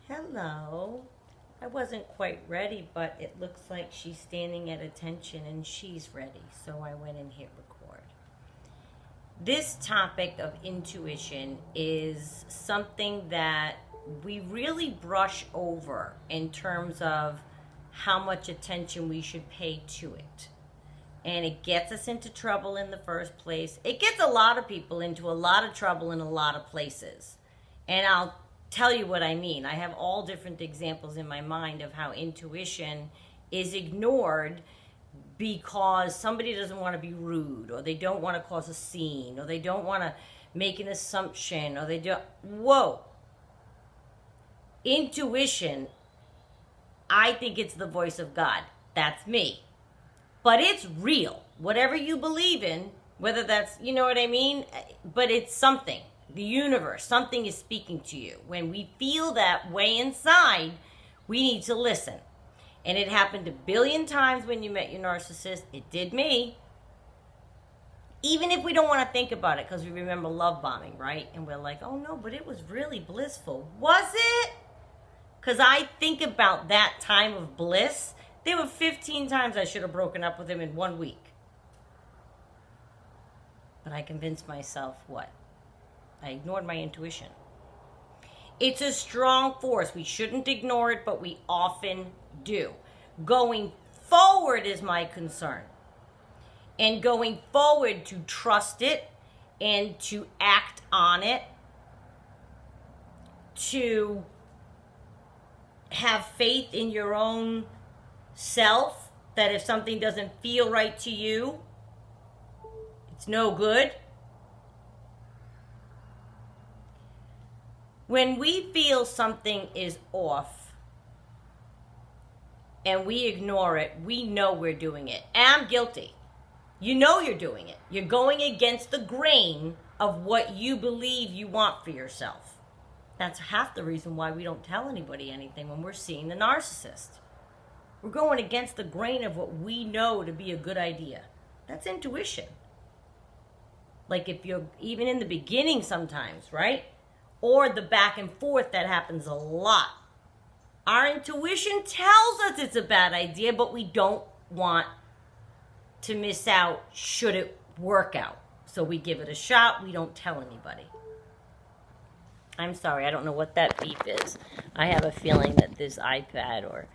Hello. I wasn't quite ready, but it looks like she's standing at attention and she's ready. So I went in hit record. This topic of intuition is something that we really brush over in terms of how much attention we should pay to it. And it gets us into trouble in the first place. It gets a lot of people into a lot of trouble in a lot of places. And I'll tell you what I mean. I have all different examples in my mind of how intuition is ignored because somebody doesn't want to be rude, or they don't want to cause a scene, or they don't want to make an assumption, or they don't. Whoa. Intuition, I think it's the voice of God. That's me. But it's real. Whatever you believe in, whether that's, you know what I mean? But it's something. The universe, something is speaking to you. When we feel that way inside, we need to listen. And it happened a billion times when you met your narcissist. It did me. Even if we don't want to think about it because we remember love bombing, right? And we're like, oh no, but it was really blissful. Was it? Because I think about that time of bliss. There were 15 times I should have broken up with him in 1 week. But I convinced myself what? I ignored my intuition. It's a strong force. We shouldn't ignore it, but we often do. Going forward is my concern. And going forward to trust it and to act on it, to have faith in your own self, that if something doesn't feel right to you, it's no good. When we feel something is off and we ignore it, we know we're doing it. And I'm guilty. You know you're doing it. You're going against the grain of what you believe you want for yourself. That's half the reason why we don't tell anybody anything when we're seeing the narcissist. We're going against the grain of what we know to be a good idea. That's intuition. Like if you're even in the beginning sometimes, right? Or the back and forth that happens a lot. Our intuition tells us it's a bad idea, but we don't want to miss out should it work out. So we give it a shot. We don't tell anybody. I'm sorry, I don't know what that beep is. I have a feeling that this iPad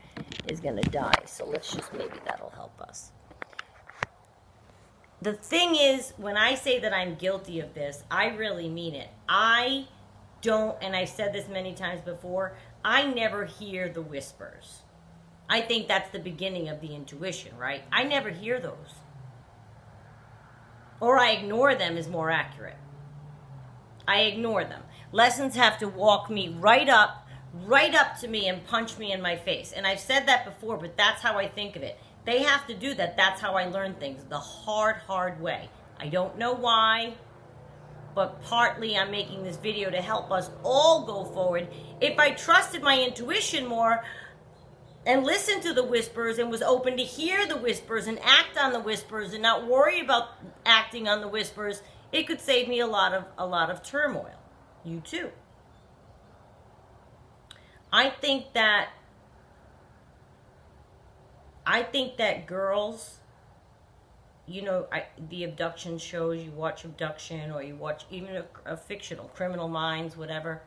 is going to die. So let's just, maybe that'll help us. The thing is, when I say that I'm guilty of this, I really mean it. I don't, and I've said this many times before, I never hear the whispers. I think that's the beginning of the intuition, right? I never hear those. Or I ignore them is more accurate. I ignore them. Lessons have to walk me right up to me and punch me in my face. And I've said that before, but that's how I think of it. They have to do that. That's how I learn things, the hard way. I don't know why. But partly I'm making this video to help us all go forward. If I trusted my intuition more and listened to the whispers and was open to hear the whispers and act on the whispers and not worry about acting on the whispers, it could save me a lot of turmoil. You too. I think that girls, you know, the abduction shows, you watch Abduction, or you watch even a fictional, Criminal Minds, whatever.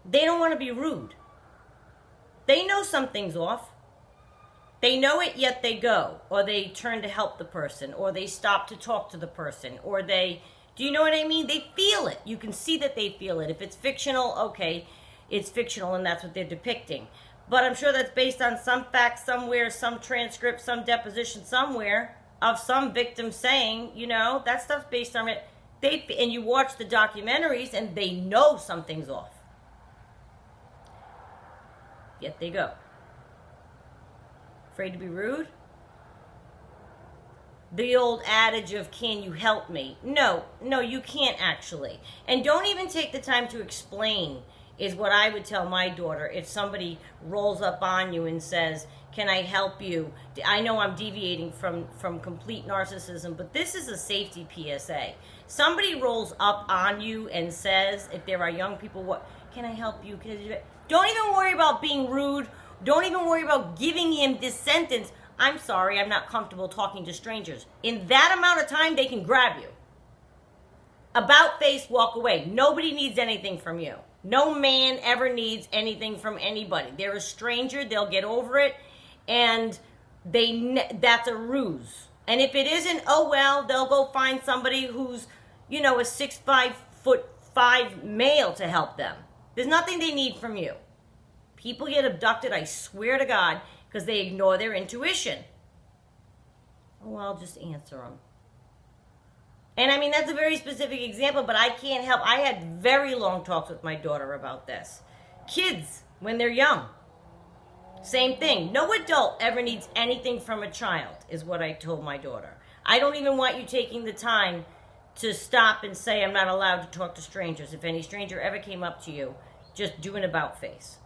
They don't want to be rude. They know something's off. They know it, yet they go. Or they turn to help the person, or they stop to talk to the person, or they, do you know what I mean? They feel it. You can see that they feel it. If it's fictional, okay, it's fictional and that's what they're depicting. But I'm sure that's based on some fact somewhere, some transcript, some deposition somewhere, of some victim saying, you know, that stuff's based on it. And you watch the documentaries and they know something's off. Yet they go. Afraid to be rude? The old adage of, can you help me? No, you can't actually. And don't even take the time to explain, is what I would tell my daughter if somebody rolls up on you and says, can I help you? I know I'm deviating from complete narcissism, but this is a safety PSA. Somebody rolls up on you and says, if there are young people, what can I help you? Don't even worry about being rude. Don't even worry about giving him this sentence. I'm sorry, I'm not comfortable talking to strangers. In that amount of time, they can grab you. About face, walk away. Nobody needs anything from you. No man ever needs anything from anybody. They're a stranger, they'll get over it, and that's a ruse. And if it isn't, oh well, they'll go find somebody who's, a 6'5" male to help them. There's nothing they need from you. People get abducted, I swear to God, because they ignore their intuition. Oh, I'll just answer them. And I mean, that's a very specific example, but I can't help. I had very long talks with my daughter about this. Kids, when they're young, same thing. No adult ever needs anything from a child, is what I told my daughter. I don't even want you taking the time to stop and say, I'm not allowed to talk to strangers. If any stranger ever came up to you, just do an about face.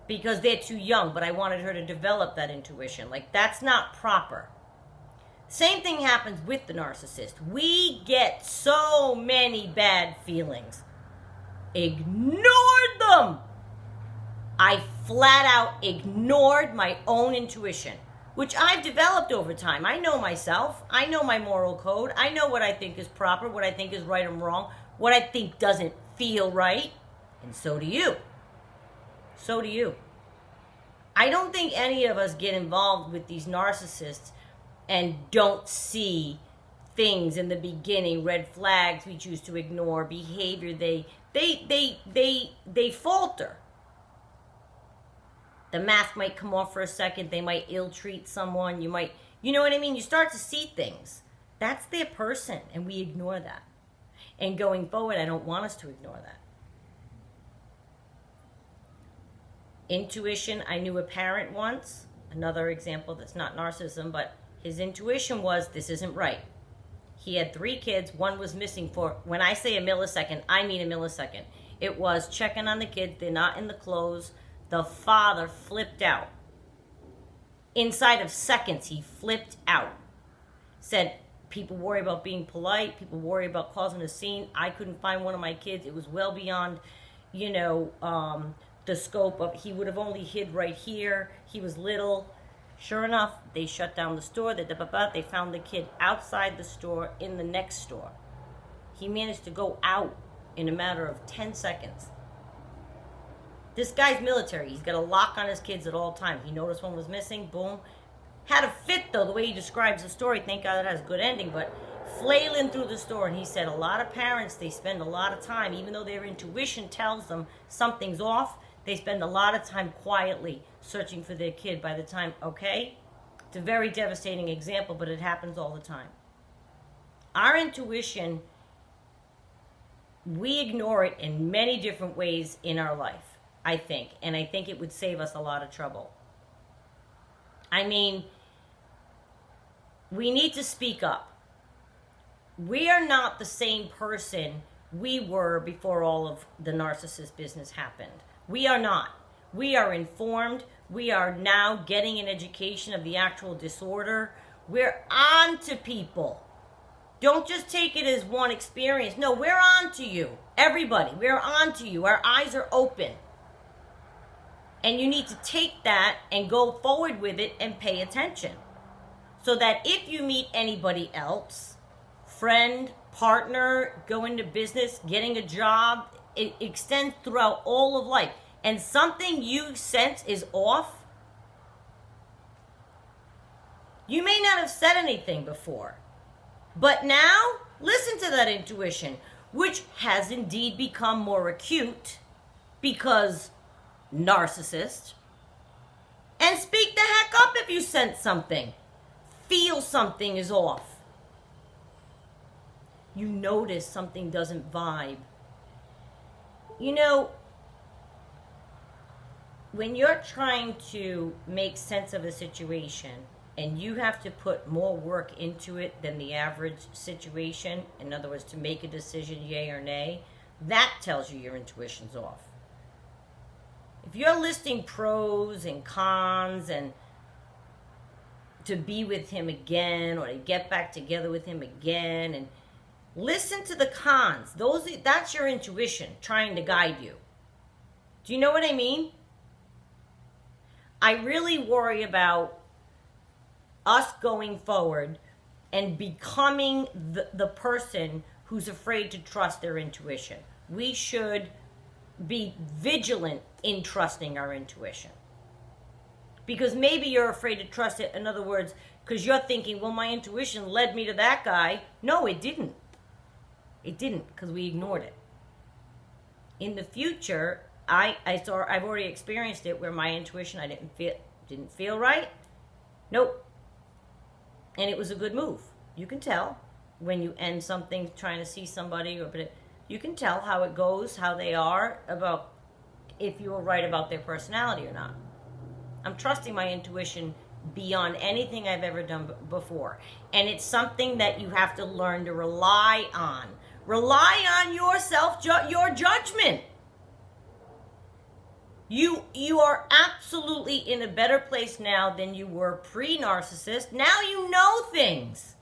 Because they're too young, but I wanted her to develop that intuition. Like, that's not proper. Same thing happens with the narcissist. We get so many bad feelings. Ignored them. I flat out ignored my own intuition, which I've developed over time. I know myself. I know my moral code. I know what I think is proper, what I think is right and wrong, what I think doesn't feel right. And so do you. So do you. I don't think any of us get involved with these narcissists and don't see things in the beginning, red flags we choose to ignore, behavior they falter. The mask might come off for a second, they might ill-treat someone, you know what I mean? You start to see things. That's their person, and we ignore that. And going forward, I don't want us to ignore that. Intuition, I knew a parent once, another example that's not narcissism, but his intuition was, this isn't right. He had 3 kids, one was missing for, when I say a millisecond, I mean a millisecond. It was checking on the kids, they're not in the clothes. The father flipped out. Inside of seconds, he flipped out. Said, people worry about being polite, people worry about causing a scene. I couldn't find one of my kids. It was well beyond, the scope of, he would have only hid right here. He was little. Sure enough, they shut down the store. They found the kid outside the store in the next store. He managed to go out in a matter of 10 seconds. This guy's military. He's got a lock on his kids at all times. He noticed one was missing. Boom. Had a fit, though, the way he describes the story. Thank God it has a good ending. But flailing through the store. And he said a lot of parents, they spend a lot of time, even though their intuition tells them something's off, they spend a lot of time quietly searching for their kid by the time, okay? It's a very devastating example, but it happens all the time. Our intuition, we ignore it in many different ways in our life, I think. And I think it would save us a lot of trouble. I mean, we need to speak up. We are not the same person we were before all of the narcissist business happened. We are not. We are informed. We are now getting an education of the actual disorder. We're on to people. Don't just take it as one experience. No, we're on to you. Everybody, we're on to you. Our eyes are open. And you need to take that and go forward with it and pay attention. So that if you meet anybody else, friend, partner, going to business, getting a job, it extends throughout all of life. And something you sense is off, you may not have said anything before. But now, listen to that intuition, which has indeed become more acute because narcissist. And speak the heck up if you sense something. Feel something is off. You notice something doesn't vibe. When you're trying to make sense of a situation and you have to put more work into it than the average situation, in other words, to make a decision, yay or nay, that tells you your intuition's off. If you're listing pros and cons and to be with him again or to get back together with him again, and Listen to the cons. That's your intuition trying to guide you. Do you know what I mean? I really worry about us going forward and becoming the person who's afraid to trust their intuition. We should be vigilant in trusting our intuition. Because maybe you're afraid to trust it, in other words, because you're thinking, well, my intuition led me to that guy. No, it didn't. It didn't, because we ignored it. In the future, I've already experienced it where my intuition, I didn't feel right. Nope. And it was a good move. You can tell when you end something trying to see somebody, you can tell how it goes, how they are, about if you were right about their personality or not. I'm trusting my intuition beyond anything I've ever done before. And it's something that you have to learn to rely on. Rely on yourself, your judgment. You are absolutely in a better place now than you were pre-narcissist. Now you know things.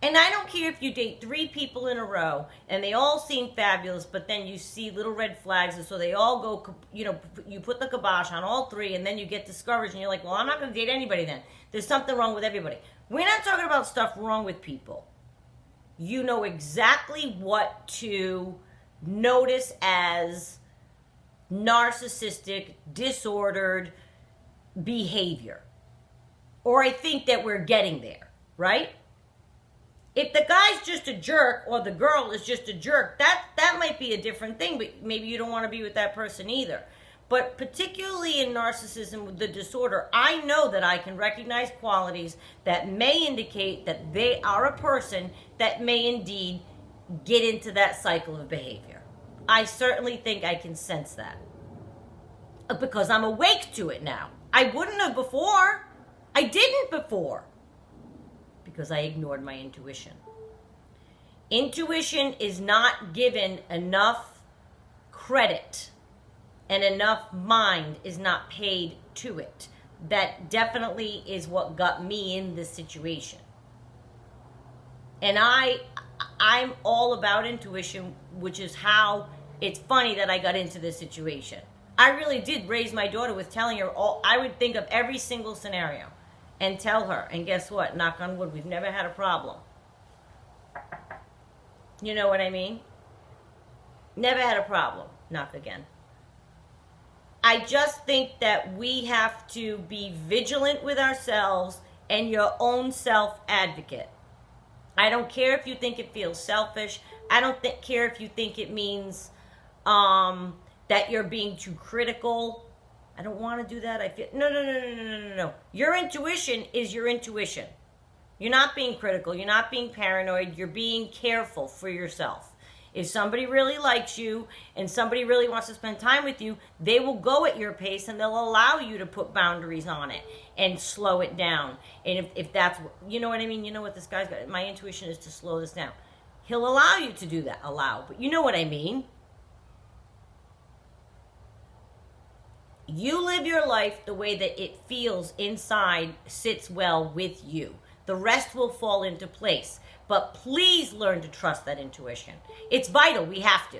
And I don't care if you date 3 people in a row and they all seem fabulous, but then you see little red flags, and so they all go, you put the kibosh on all 3, and then you get discouraged and you're like, well, I'm not going to date anybody then. There's something wrong with everybody. We're not talking about stuff wrong with people. You know exactly what to notice as narcissistic, disordered behavior. Or I think that we're getting there, right? If the guy's just a jerk or the girl is just a jerk, that might be a different thing, but maybe you don't want to be with that person either. But particularly in narcissism, with the disorder, I know that I can recognize qualities that may indicate that they are a person that may indeed get into that cycle of behavior. I certainly think I can sense that. Because I'm awake to it now. I wouldn't have before. I didn't before. Because I ignored my intuition. Intuition is not given enough credit, and enough mind is not paid to it. That definitely is what got me in this situation. And I'm all about intuition, which is how it's funny that I got into this situation. I really did raise my daughter with telling her I would think of every single scenario and tell her. And guess what? Knock on wood, we've never had a problem. You know what I mean? Never had a problem. Knock again. I just think that we have to be vigilant with ourselves and your own self-advocate. I don't care if you think it feels selfish. I don't care if you think it means that you're being too critical. I don't want to do that. I feel no. Your intuition is your intuition. You're not being critical. You're not being paranoid. You're being careful for yourself. If somebody really likes you and somebody really wants to spend time with you, they will go at your pace and they'll allow you to put boundaries on it and slow it down. And if that's, you know what I mean? You know what this guy's got? My intuition is to slow this down. He'll allow you to do that. But you know what I mean? You live your life the way that it feels inside sits well with you. The rest will fall into place. But please learn to trust that intuition. It's vital. We have to.